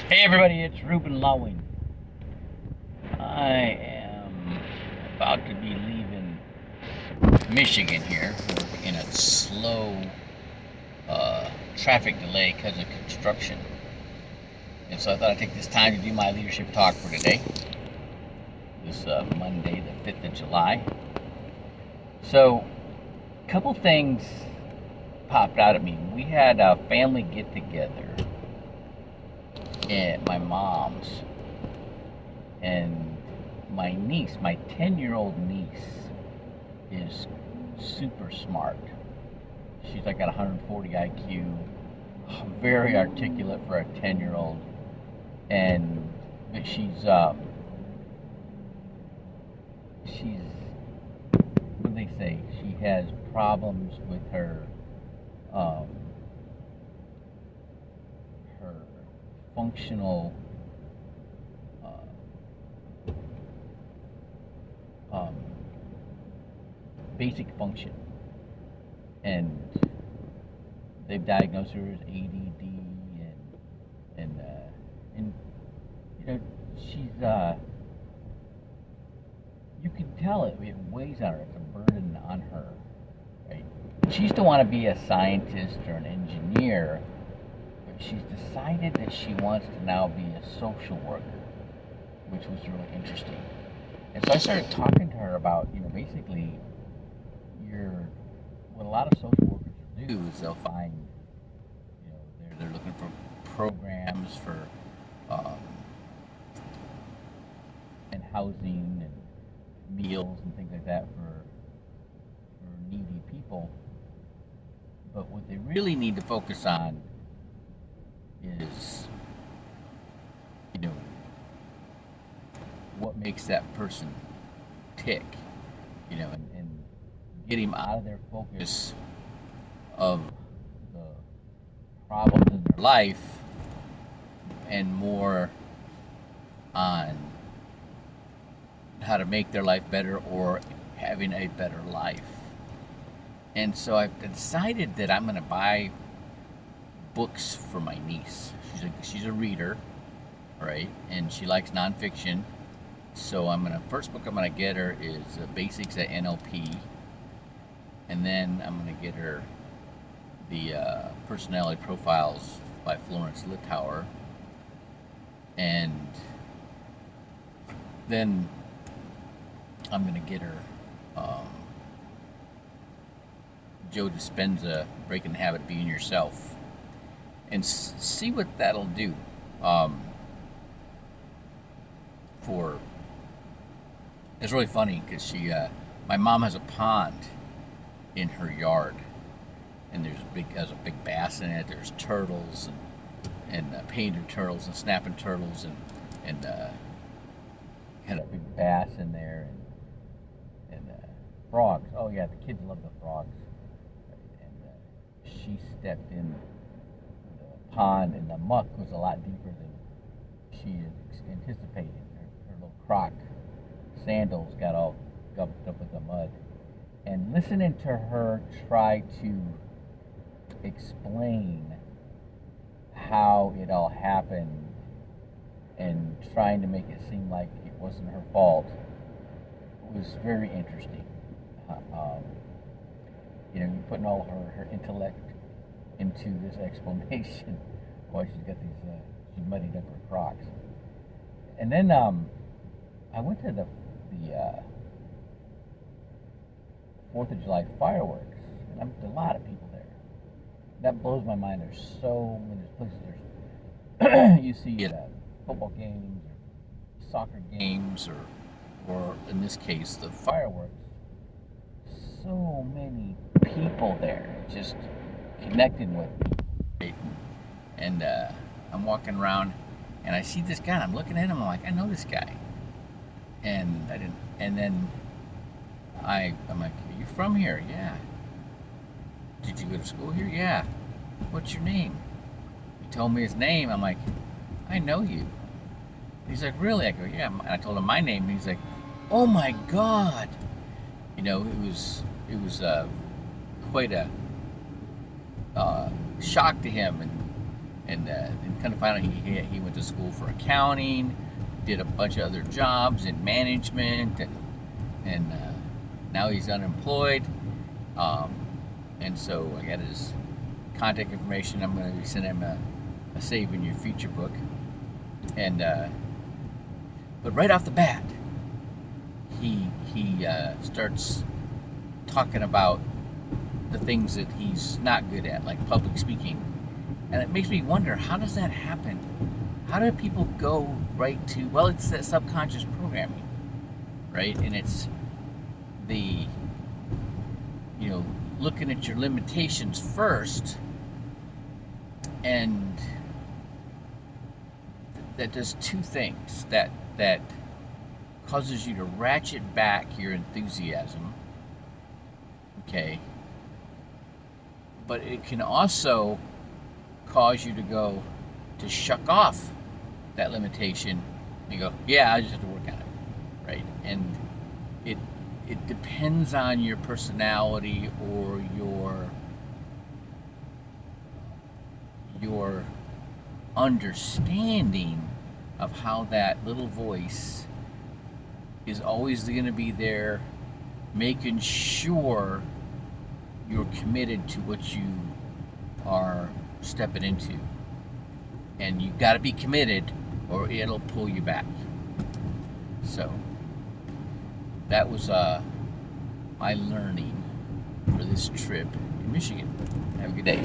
Hey everybody, it's Ruben Lawing. I am about to be leaving Michigan here. We're in a slow traffic delay because of construction. And so I thought I'd take this time to do my leadership talk for today, this Monday, the 5th of July. So, a couple things popped out at me. We had a family get together at my mom's, and my niece, my 10-year-old niece, is super smart. She's like got 140 IQ, very articulate for a 10-year-old, and she's what do they say? She has problems with um, her functional um, basic function, and they've diagnosed her as ADD, and you know she's you can tell it weighs on her. It's a burden on her, right? She used to want to be a scientist or an engineer, but she's decided that she wants to now be a social worker, which was really interesting. And so I started talking to her about, basically, your what a lot of social workers do is they'll find, they're looking for programs for um, and housing and meals and things like that for needy people. But what they really need to focus on is, you know, what makes that person tick, and get him out of their focus of the problems in their life and more on how to make their life better or having a better life. And so I've decided that I'm going to buy books for my niece. She's a reader, right? And she likes nonfiction. So first book I'm gonna get her is Basics at NLP, and then I'm gonna get her the Personality Profiles by Florence Littauer, and then I'm gonna get her Joe Dispenza, Breaking the Habit of Being Yourself, and see what that'll do for. It's really funny because my mom has a pond in her yard, and has a big bass in it. There's turtles and painted turtles and snapping turtles and had a big bass in there and frogs. Oh yeah, the kids love the frogs. And she stepped in the pond, and the muck was a lot deeper than she had anticipated. Her little croc sandals got all gubbed up with the mud. And listening to her try to explain how it all happened and trying to make it seem like it wasn't her fault was very interesting. Putting all her intellect into this explanation why she's got she muddied up her crocs. And then I went to the 4th of July fireworks, and there's a lot of people there. That blows my mind. There's so many places. You see at football games, or soccer games, or in this case, the fireworks. So many people there, just connecting with me. Right? And I'm walking around, and I see this guy. And I'm looking at him. I'm like, I know this guy. And I didn't. And then I'm like, are you from here? Yeah. Did you go to school here? Yeah. What's your name? He told me his name. I'm like, I know you. He's like, really? I go, yeah. And I told him my name. And he's like, oh my God. It was quite a shock to him, and and kind of found out he went to school for accounting, did a bunch of other jobs in management, and now he's unemployed. And so I got his contact information. I'm going to be sending him a Save in Your Future book. And but right off the bat, he starts talking about the things that he's not good at, like public speaking. And it makes me wonder, how does that happen? How do people go right to, well, it's that subconscious programming, right? And it's the, looking at your limitations first, and that does two things. That causes you to ratchet back your enthusiasm, okay? But it can also cause you to shuck off that limitation and go, yeah, I just have to work on it, right? And it depends on your personality or your understanding of how that little voice is always going to be there, making sure you're committed to what you are stepping into. And you got to be committed or it'll pull you back. So that was my learning for this trip in Michigan. Have a good day.